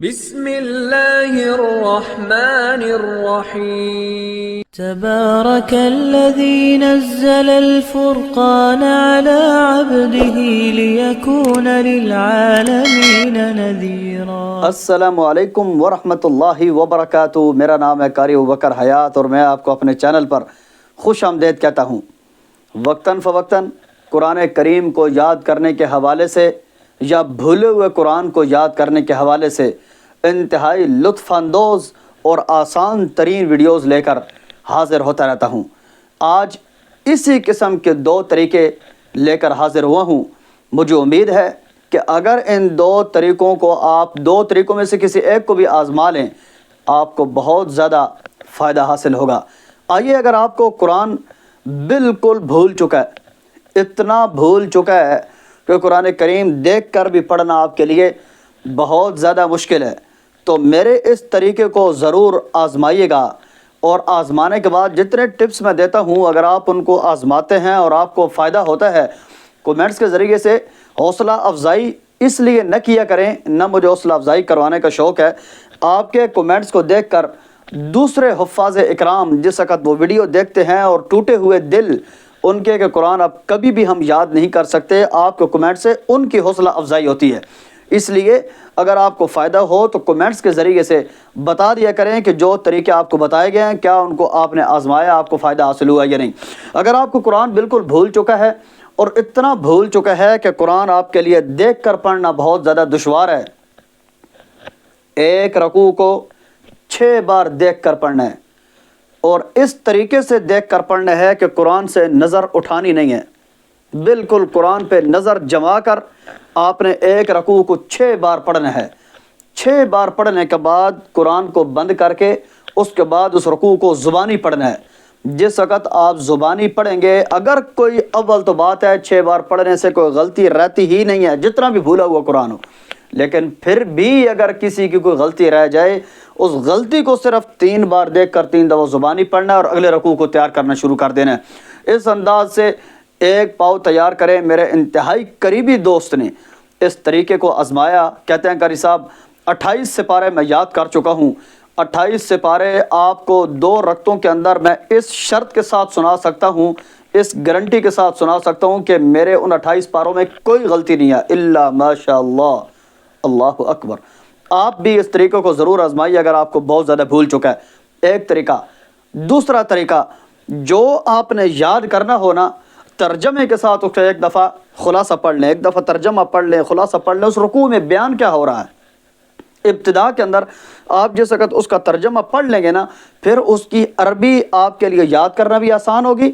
بسم اللہ الرحمن الرحیم تبارك الذي نزل الفرقان على عبده ليكون للعالمين نذيرا۔ السلام علیکم ورحمۃ اللہ وبرکاتہ۔ میرا نام ہے قاری ابوبکر حیات اور میں آپ کو اپنے چینل پر خوش آمدید کہتا ہوں۔ وقتاً فوقتاً قرآن کریم کو یاد کرنے کے حوالے سے یا بھولے ہوئے قرآن کو یاد کرنے کے حوالے سے انتہائی لطف اندوز اور آسان ترین ویڈیوز لے کر حاضر ہوتا رہتا ہوں۔ آج اسی قسم کے دو طریقے لے کر حاضر ہوا ہوں۔ مجھے امید ہے کہ اگر ان دو طریقوں کو آپ دو طریقوں میں سے کسی ایک کو بھی آزما لیں آپ کو بہت زیادہ فائدہ حاصل ہوگا۔ آئیے، اگر آپ کو قرآن بالکل بھول چکا ہے، اتنا بھول چکا ہے کہ قرآن کریم دیکھ کر بھی پڑھنا آپ کے لیے بہت زیادہ مشکل ہے، تو میرے اس طریقے کو ضرور آزمائیے گا، اور آزمانے کے بعد جتنے ٹپس میں دیتا ہوں اگر آپ ان کو آزماتے ہیں اور آپ کو فائدہ ہوتا ہے، کومنٹس کے ذریعے سے حوصلہ افزائی اس لیے نہ کیا کریں، نہ مجھے حوصلہ افزائی کروانے کا شوق ہے۔ آپ کے کومنٹس کو دیکھ کر دوسرے حفاظ اکرام جس وقت وہ ویڈیو دیکھتے ہیں اور ٹوٹے ہوئے دل ان کے کہ قرآن اب کبھی بھی ہم یاد نہیں کر سکتے، آپ کے کومنٹ سے ان کی حوصلہ افزائی ہوتی ہے۔ اس لیے اگر آپ کو فائدہ ہو تو کومنٹس کے ذریعے سے بتا دیا کریں کہ جو طریقے آپ کو بتائے گئے ہیں کیا ان کو آپ نے آزمایا، آپ کو فائدہ حاصل ہوا یا نہیں۔ اگر آپ کو قرآن بالکل بھول چکا ہے اور اتنا بھول چکا ہے کہ قرآن آپ کے لیے دیکھ کر پڑھنا بہت زیادہ دشوار ہے، ایک رکوع کو 6 بار دیکھ کر پڑھنا ہے، اور اس طریقے سے دیکھ کر پڑھنا ہے کہ قرآن سے نظر اٹھانی نہیں ہے، بالکل قرآن پہ نظر جما کر آپ نے ایک رکوع کو 6 بار پڑھنا ہے۔ 6 بار پڑھنے کے بعد قرآن کو بند کر کے اس کے بعد اس رکوع کو زبانی پڑھنا ہے۔ جس وقت آپ زبانی پڑھیں گے، اگر کوئی اول تو بات ہے 6 بار پڑھنے سے کوئی غلطی رہتی ہی نہیں ہے جتنا بھی بھولا ہوا قرآن ہو، لیکن پھر بھی اگر کسی کی کوئی غلطی رہ جائے اس غلطی کو صرف 3 بار دیکھ کر 3 دفعہ زبانی پڑھنا ہے اور اگلے رکوع کو تیار کرنا شروع کر دینا ہے۔ اس انداز سے ایک پاؤ تیار کریں۔ میرے انتہائی قریبی دوست نے اس طریقے کو آزمایا، کہتے ہیں قاری صاحب 28 سپارے میں یاد کر چکا ہوں، 28 سپارے آپ کو 2 رکعتوں کے اندر میں اس شرط کے ساتھ سنا سکتا ہوں، اس گارنٹی کے ساتھ سنا سکتا ہوں کہ میرے ان 28 پاروں میں کوئی غلطی نہیں ہے الا ماشاء اللہ، اللہ اکبر۔ آپ بھی اس طریقے کو ضرور آزمائیے اگر آپ کو بہت زیادہ بھول چکا ہے۔ ایک طریقہ۔ دوسرا طریقہ، جو آپ نے یاد کرنا ہو نا، ترجمے کے ساتھ اس کا ایک دفعہ خلاصہ پڑھ لیں، ایک دفعہ ترجمہ پڑھ لیں، خلاصہ پڑھ لیں، اس رکوع میں بیان کیا ہو رہا ہے۔ ابتدا کے اندر آپ جس وقت اس کا ترجمہ پڑھ لیں گے نا، پھر اس کی عربی آپ کے لیے یاد کرنا بھی آسان ہوگی،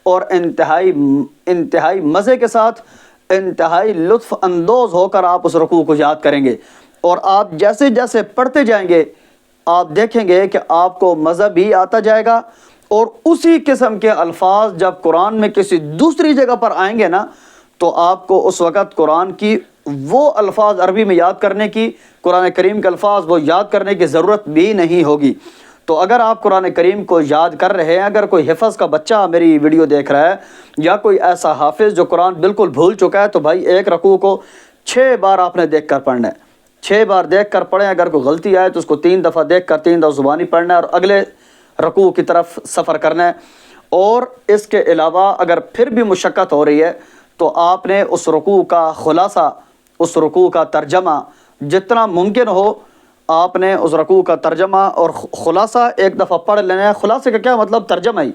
اور انتہائی مزے کے ساتھ، انتہائی لطف اندوز ہو کر آپ اس رکوع کو یاد کریں گے، اور آپ جیسے جیسے پڑھتے جائیں گے آپ دیکھیں گے کہ آپ کو مزہ بھی آتا جائے گا، اور اسی قسم کے الفاظ جب قرآن میں کسی دوسری جگہ پر آئیں گے نا تو آپ کو اس وقت قرآن کی وہ الفاظ عربی میں یاد کرنے کی، قرآن کریم کے الفاظ وہ یاد کرنے کی ضرورت بھی نہیں ہوگی۔ تو اگر آپ قرآن کریم کو یاد کر رہے ہیں، اگر کوئی حفظ کا بچہ میری ویڈیو دیکھ رہا ہے یا کوئی ایسا حافظ جو قرآن بالکل بھول چکا ہے، تو بھائی ایک رکوع کو 6 بار آپ نے دیکھ کر پڑھنا ہے۔ 6 بار دیکھ کر پڑھیں، اگر کوئی غلطی آئے تو اس کو 3 دفعہ دیکھ کر 3 دفعہ زبانی پڑھنا ہے اور اگلے رکوع کی طرف سفر کرنا ہے۔ اور اس کے علاوہ اگر پھر بھی مشقت ہو رہی ہے تو آپ نے اس رکوع کا خلاصہ، اس رکوع کا ترجمہ جتنا ممکن ہو آپ نے اس رکوع کا ترجمہ اور خلاصہ ایک دفعہ پڑھ لینا ہے۔ خلاصے کا کیا مطلب؟ ترجمہ ہی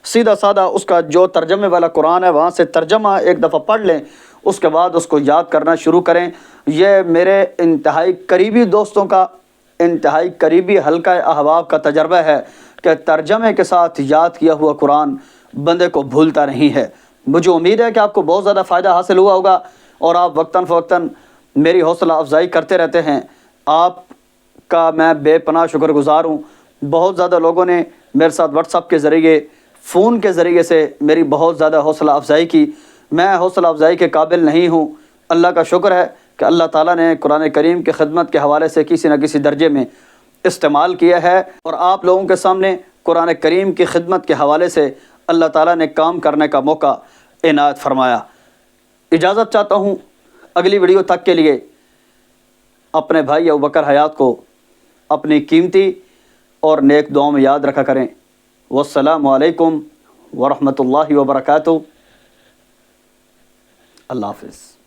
سیدھا سادہ اس کا جو ترجمے والا قرآن ہے وہاں سے ترجمہ ایک دفعہ پڑھ لیں، اس کے بعد اس کو یاد کرنا شروع کریں۔ یہ میرے انتہائی قریبی دوستوں کا، انتہائی قریبی حلقہ احباب کا تجربہ ہے کہ ترجمے کے ساتھ یاد کیا ہوا قرآن بندے کو بھولتا نہیں ہے۔ مجھے امید ہے کہ آپ کو بہت زیادہ فائدہ حاصل ہوا ہوگا، اور آپ وقتاً فوقتاً میری حوصلہ افزائی کرتے رہتے ہیں۔ آپ کا میں بے پناہ شکر گزار ہوں۔ بہت زیادہ لوگوں نے میرے ساتھ واٹس ایپ کے ذریعے، فون کے ذریعے سے میری بہت زیادہ حوصلہ افزائی کی۔ میں حوصلہ افزائی کے قابل نہیں ہوں، اللہ کا شکر ہے کہ اللہ تعالیٰ نے قرآن کریم کی خدمت کے حوالے سے کسی نہ کسی درجے میں استعمال کیا ہے، اور آپ لوگوں کے سامنے قرآن کریم کی خدمت کے حوالے سے اللہ تعالیٰ نے کام کرنے کا موقع عنایت فرمایا۔ اجازت چاہتا ہوں اگلی ویڈیو تک کے لیے اپنے بھائی ابوبکر حیات کو اپنی قیمتی اور نیک دعاؤں میں یاد رکھا کریں۔ والسلام علیکم ورحمۃ اللہ وبرکاتہ۔ اللہ حافظ۔